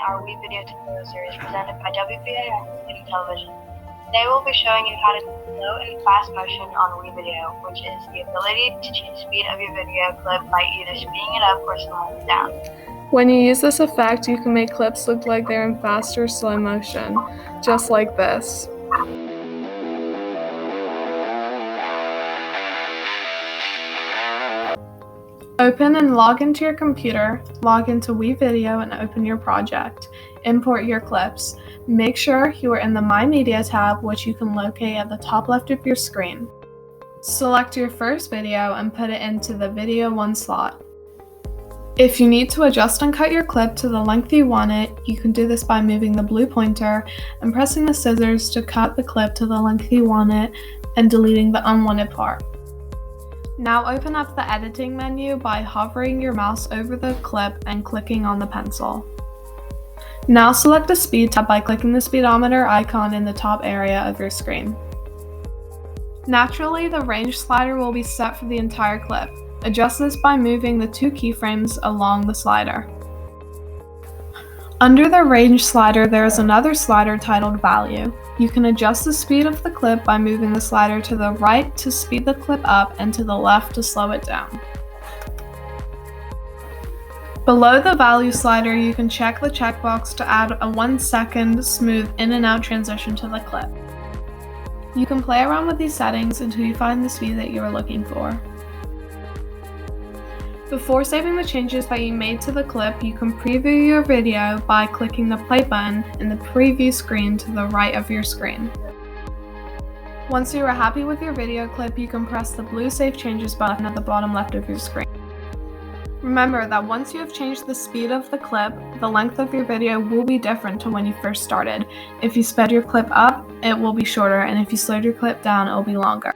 our WeVideo tutorial series presented by WeVideo and Television. Today we'll be showing you how to do slow and fast motion on WeVideo, which is the ability to change the speed of your video clip by either speeding it up or slowing it down. When you use this effect, you can make clips look like they're in fast or slow motion, just like this. Open and log into your computer, log into WeVideo and open your project. Import your clips. Make sure you are in the My Media tab, which you can locate at the top left of your screen. Select your first video and put it into the Video 1 slot. If you need to adjust and cut your clip to the length you want it, you can do this by moving the blue pointer and pressing the scissors to cut the clip to the length you want it and deleting the unwanted part. Now open up the editing menu by hovering your mouse over the clip and clicking on the pencil. Now select the speed tab by clicking the speedometer icon in the top area of your screen. Naturally, the range slider will be set for the entire clip. Adjust this by moving the 2 keyframes along the slider. Under the range slider, there is another slider titled Value. You can adjust the speed of the clip by moving the slider to the right to speed the clip up and to the left to slow it down. Below the Value slider, you can check the checkbox to add a 1-second smooth in and out transition to the clip. You can play around with these settings until you find the speed that you are looking for. Before saving the changes that you made to the clip, you can preview your video by clicking the play button in the preview screen to the right of your screen. Once you are happy with your video clip, you can press the blue Save Changes button at the bottom left of your screen. Remember that once you have changed the speed of the clip, the length of your video will be different to when you first started. If you sped your clip up, it will be shorter, and if you slowed your clip down, it will be longer.